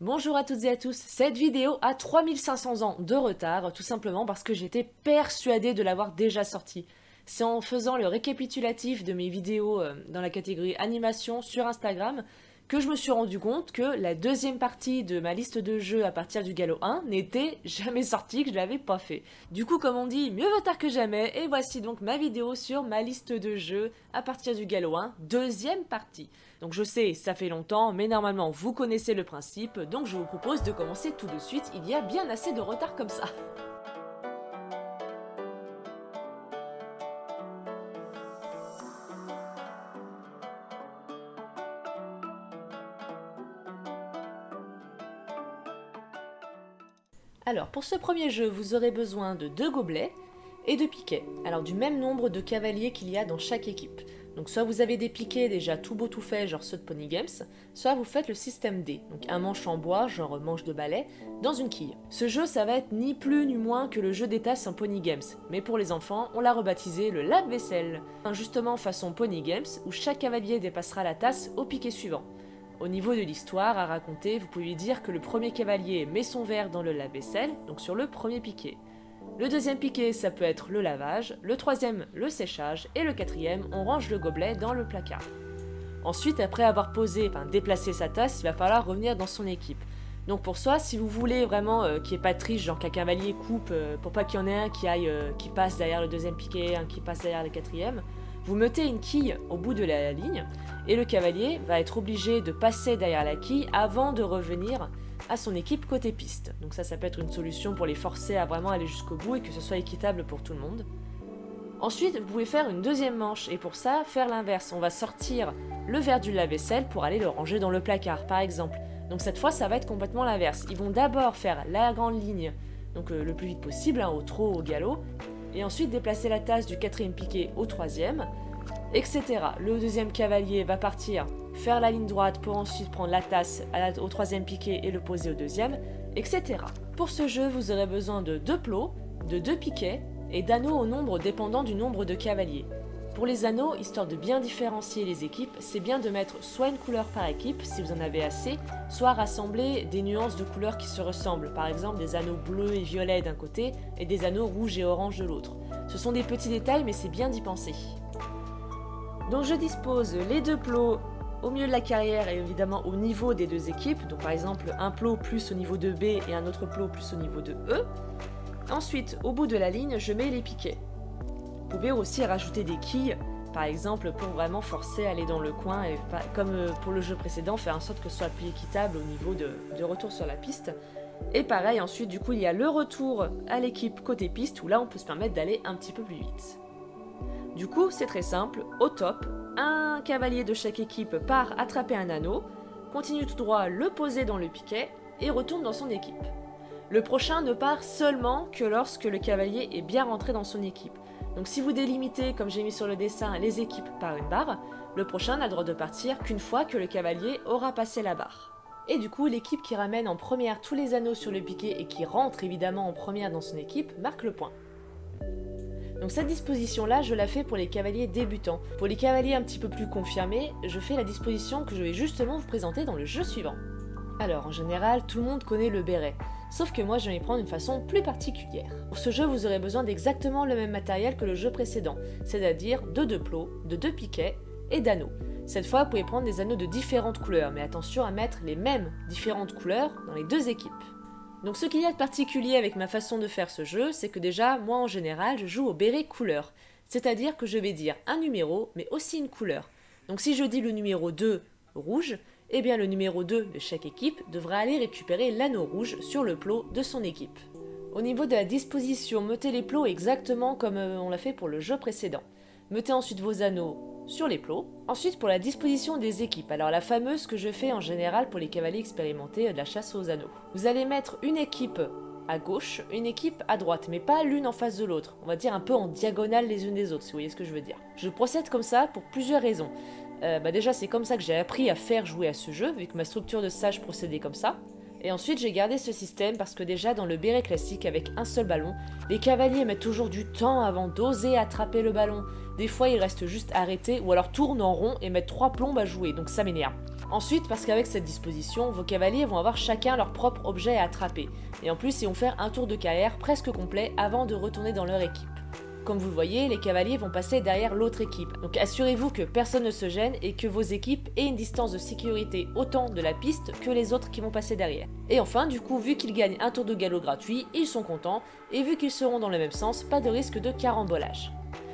Bonjour à toutes et à tous, cette vidéo a 3500 ans de retard, tout simplement parce que j'étais persuadée de l'avoir déjà sortie. C'est en faisant le récapitulatif de mes vidéos dans la catégorie animation sur Instagram que je me suis rendu compte que la deuxième partie de ma liste de jeux à partir du galop 1 n'était jamais sortie, que je l'avais pas fait. Du coup, comme on dit, mieux vaut tard que jamais, et voici donc ma vidéo sur ma liste de jeux à partir du galop 1, deuxième partie. Donc je sais, ça fait longtemps, mais normalement vous connaissez le principe, donc je vous propose de commencer tout de suite, il y a bien assez de retard comme ça. Alors pour ce premier jeu, vous aurez besoin de 2 gobelets et de piquets, alors du même nombre de cavaliers qu'il y a dans chaque équipe. Donc soit vous avez des piquets déjà tout beau tout fait, genre ceux de Pony Games, soit vous faites le système D, donc un manche en bois, genre manche de balai, dans une quille. Ce jeu, ça va être ni plus ni moins que le jeu des tasses en Pony Games, mais pour les enfants, on l'a rebaptisé le lave-vaisselle. Justement façon Pony Games, où chaque cavalier dépassera la tasse au piquet suivant. Au niveau de l'histoire à raconter, vous pouvez dire que le premier cavalier met son verre dans le lave-vaisselle, donc sur le premier piquet. Le deuxième piquet, ça peut être le lavage, le troisième, le séchage, et le quatrième, on range le gobelet dans le placard. Ensuite, après avoir déplacé sa tasse, il va falloir revenir dans son équipe. Donc pour ça, si vous voulez vraiment qu'il n'y ait pas de triche, genre qu'un cavalier coupe, pour pas qu'il y en ait un qui passe derrière le deuxième piquet, un qui passe derrière le quatrième, vous mettez une quille au bout de la ligne, et le cavalier va être obligé de passer derrière la quille avant de revenir à son équipe côté piste. Donc ça peut être une solution pour les forcer à vraiment aller jusqu'au bout et que ce soit équitable pour tout le monde. Ensuite, vous pouvez faire une deuxième manche et pour ça, faire l'inverse. On va sortir le verre du lave-vaisselle pour aller le ranger dans le placard, par exemple. Donc cette fois, ça va être complètement l'inverse. Ils vont d'abord faire la grande ligne, donc le plus vite possible, au trot, au galop, et ensuite déplacer la tasse du quatrième piquet au troisième, etc. Le deuxième cavalier va partir faire la ligne droite pour ensuite prendre la tasse au troisième piquet et le poser au deuxième, etc. Pour ce jeu, vous aurez besoin de 2 plots, de 2 piquets et d'anneaux au nombre dépendant du nombre de cavaliers. Pour les anneaux, histoire de bien différencier les équipes, c'est bien de mettre soit une couleur par équipe, si vous en avez assez, soit rassembler des nuances de couleurs qui se ressemblent, par exemple des anneaux bleus et violets d'un côté et des anneaux rouges et oranges de l'autre. Ce sont des petits détails, mais c'est bien d'y penser. Donc je dispose les 2 plots au milieu de la carrière et évidemment au niveau des 2 équipes, donc par exemple un plot plus au niveau de B et un autre plot plus au niveau de E. Ensuite, au bout de la ligne, je mets les piquets. Vous pouvez aussi rajouter des quilles, par exemple pour vraiment forcer à aller dans le coin et comme pour le jeu précédent, faire en sorte que ce soit plus équitable au niveau de retour sur la piste. Et pareil, ensuite du coup il y a le retour à l'équipe côté piste où là on peut se permettre d'aller un petit peu plus vite. Du coup, c'est très simple, au top, un cavalier de chaque équipe part attraper un anneau, continue tout droit, le poser dans le piquet et retourne dans son équipe. Le prochain ne part seulement que lorsque le cavalier est bien rentré dans son équipe. Donc si vous délimitez, comme j'ai mis sur le dessin, les équipes par une barre, le prochain n'a le droit de partir qu'une fois que le cavalier aura passé la barre. Et du coup, l'équipe qui ramène en première tous les anneaux sur le piquet et qui rentre évidemment en première dans son équipe marque le point. Donc cette disposition-là, je la fais pour les cavaliers débutants. Pour les cavaliers un petit peu plus confirmés, je fais la disposition que je vais justement vous présenter dans le jeu suivant. Alors, en général, tout le monde connaît le béret, sauf que moi je vais y prendre une façon plus particulière. Pour ce jeu, vous aurez besoin d'exactement le même matériel que le jeu précédent, c'est-à-dire de 2 plots, de 2 piquets et d'anneaux. Cette fois, vous pouvez prendre des anneaux de différentes couleurs, mais attention à mettre les mêmes différentes couleurs dans les 2 équipes. Donc ce qu'il y a de particulier avec ma façon de faire ce jeu, c'est que déjà, moi en général, je joue au béret couleur. C'est-à-dire que je vais dire un numéro, mais aussi une couleur. Donc si je dis le numéro 2, rouge, eh bien le numéro 2 de chaque équipe devra aller récupérer l'anneau rouge sur le plot de son équipe. Au niveau de la disposition, mettez les plots exactement comme on l'a fait pour le jeu précédent. Mettez ensuite vos anneaux sur les plots. Ensuite pour la disposition des équipes, alors la fameuse que je fais en général pour les cavaliers expérimentés de la chasse aux anneaux. Vous allez mettre une équipe à gauche, une équipe à droite, mais pas l'une en face de l'autre. On va dire un peu en diagonale les unes des autres, si vous voyez ce que je veux dire. Je procède comme ça pour plusieurs raisons. Déjà c'est comme ça que j'ai appris à faire jouer à ce jeu, vu que ma structure de sage procédait comme ça. Et ensuite j'ai gardé ce système parce que déjà dans le béret classique avec un seul ballon, les cavaliers mettent toujours du temps avant d'oser attraper le ballon. Des fois ils restent juste arrêtés ou alors tournent en rond et mettent 3 plombes à jouer, donc ça m'énerve. Ensuite, parce qu'avec cette disposition, vos cavaliers vont avoir chacun leur propre objet à attraper, et en plus ils vont faire un tour de carrière presque complet avant de retourner dans leur équipe. Comme vous le voyez, les cavaliers vont passer derrière l'autre équipe, donc assurez-vous que personne ne se gêne et que vos équipes aient une distance de sécurité autant de la piste que les autres qui vont passer derrière. Et enfin, du coup, vu qu'ils gagnent un tour de galop gratuit, ils sont contents, et vu qu'ils seront dans le même sens, pas de risque de carambolage.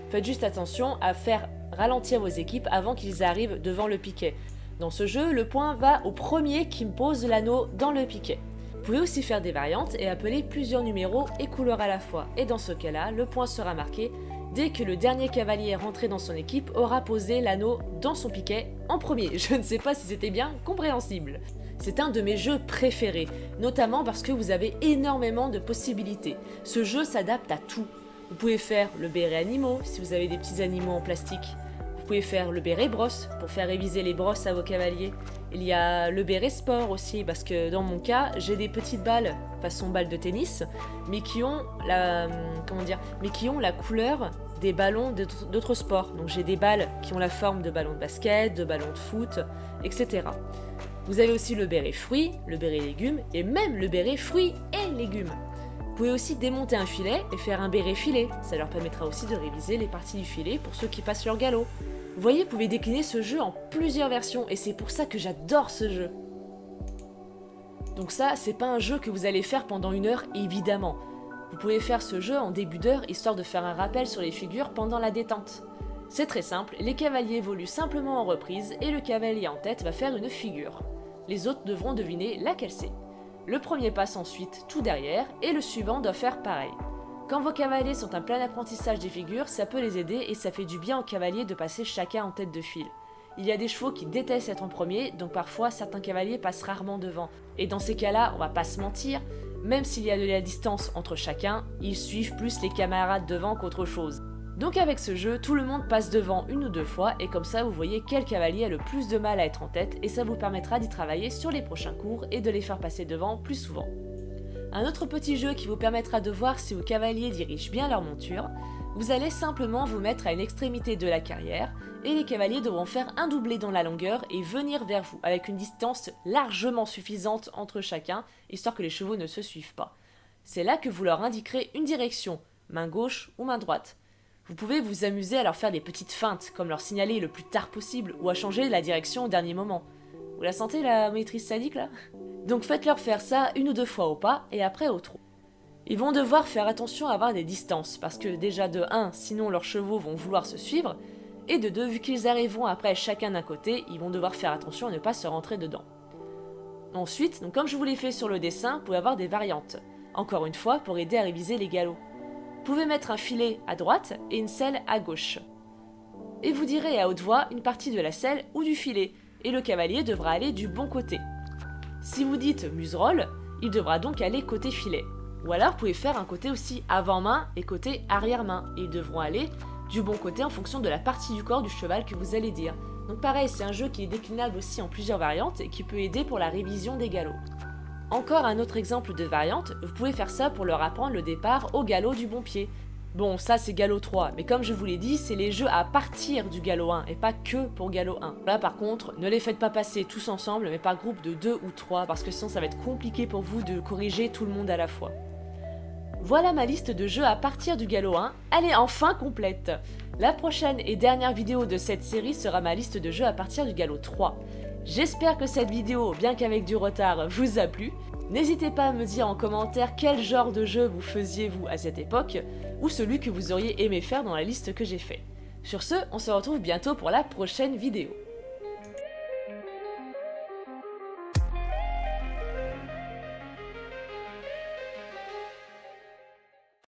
Faites juste attention à faire ralentir vos équipes avant qu'ils arrivent devant le piquet. Dans ce jeu, le point va au premier qui pose l'anneau dans le piquet. Vous pouvez aussi faire des variantes et appeler plusieurs numéros et couleurs à la fois, et dans ce cas-là, le point sera marqué dès que le dernier cavalier rentré dans son équipe aura posé l'anneau dans son piquet en premier. Je ne sais pas si c'était bien compréhensible. C'est un de mes jeux préférés, notamment parce que vous avez énormément de possibilités. Ce jeu s'adapte à tout. Vous pouvez faire le béret animaux si vous avez des petits animaux en plastique. Vous pouvez faire le béret brosse pour faire réviser les brosses à vos cavaliers. Il y a le béret sport aussi parce que dans mon cas, j'ai des petites balles façon balles de tennis, mais qui ont la couleur des ballons d'autres sports. Donc j'ai des balles qui ont la forme de ballons de basket, de ballons de foot, etc. Vous avez aussi le béret fruits, le béret légumes et même le béret fruits et légumes. Vous pouvez aussi démonter un filet et faire un béret filet. Ça leur permettra aussi de réviser les parties du filet pour ceux qui passent leur galop. Vous voyez, vous pouvez décliner ce jeu en plusieurs versions et c'est pour ça que j'adore ce jeu. Donc ça, c'est pas un jeu que vous allez faire pendant 1 heure, évidemment. Vous pouvez faire ce jeu en début d'heure histoire de faire un rappel sur les figures pendant la détente. C'est très simple, les cavaliers évoluent simplement en reprise et le cavalier en tête va faire une figure. Les autres devront deviner laquelle c'est. Le premier passe ensuite tout derrière et le suivant doit faire pareil. Quand vos cavaliers sont en plein apprentissage des figures, ça peut les aider et ça fait du bien aux cavaliers de passer chacun en tête de file. Il y a des chevaux qui détestent être en premier, donc parfois certains cavaliers passent rarement devant. Et dans ces cas-là, on va pas se mentir, même s'il y a de la distance entre chacun, ils suivent plus les camarades devant qu'autre chose. Donc avec ce jeu, tout le monde passe devant 1 ou 2 fois et comme ça vous voyez quel cavalier a le plus de mal à être en tête et ça vous permettra d'y travailler sur les prochains cours et de les faire passer devant plus souvent. Un autre petit jeu qui vous permettra de voir si vos cavaliers dirigent bien leur monture, vous allez simplement vous mettre à une extrémité de la carrière et les cavaliers devront faire un doublé dans la longueur et venir vers vous avec une distance largement suffisante entre chacun, histoire que les chevaux ne se suivent pas. C'est là que vous leur indiquerez une direction, main gauche ou main droite. Vous pouvez vous amuser à leur faire des petites feintes, comme leur signaler le plus tard possible ou à changer la direction au dernier moment. Vous la sentez la maîtrise sadique là ? Donc faites-leur faire ça 1 ou 2 fois au pas et après au trot. Ils vont devoir faire attention à avoir des distances, parce que déjà de 1, sinon leurs chevaux vont vouloir se suivre, et de 2, vu qu'ils arriveront après chacun d'un côté, ils vont devoir faire attention à ne pas se rentrer dedans. Ensuite, donc comme je vous l'ai fait sur le dessin, vous pouvez avoir des variantes. Encore une fois, pour aider à réviser les galops. Vous pouvez mettre un filet à droite et une selle à gauche. Et vous direz à haute voix une partie de la selle ou du filet, et le cavalier devra aller du bon côté. Si vous dites muserolle, il devra donc aller côté filet. Ou alors vous pouvez faire un côté aussi avant-main et côté arrière-main, et ils devront aller du bon côté en fonction de la partie du corps du cheval que vous allez dire. Donc pareil, c'est un jeu qui est déclinable aussi en plusieurs variantes et qui peut aider pour la révision des galops. Encore un autre exemple de variante, vous pouvez faire ça pour leur apprendre le départ au galop du bon pied. Bon, ça c'est galop 3, mais comme je vous l'ai dit, c'est les jeux à partir du galop 1 et pas que pour galop 1. Là par contre, ne les faites pas passer tous ensemble, mais par groupe de 2 ou 3, parce que sinon ça va être compliqué pour vous de corriger tout le monde à la fois. Voilà ma liste de jeux à partir du galop 1, elle est enfin complète. La prochaine et dernière vidéo de cette série sera ma liste de jeux à partir du galop 3. J'espère que cette vidéo, bien qu'avec du retard, vous a plu. N'hésitez pas à me dire en commentaire quel genre de jeu vous faisiez vous à cette époque, ou celui que vous auriez aimé faire dans la liste que j'ai fait. Sur ce, on se retrouve bientôt pour la prochaine vidéo.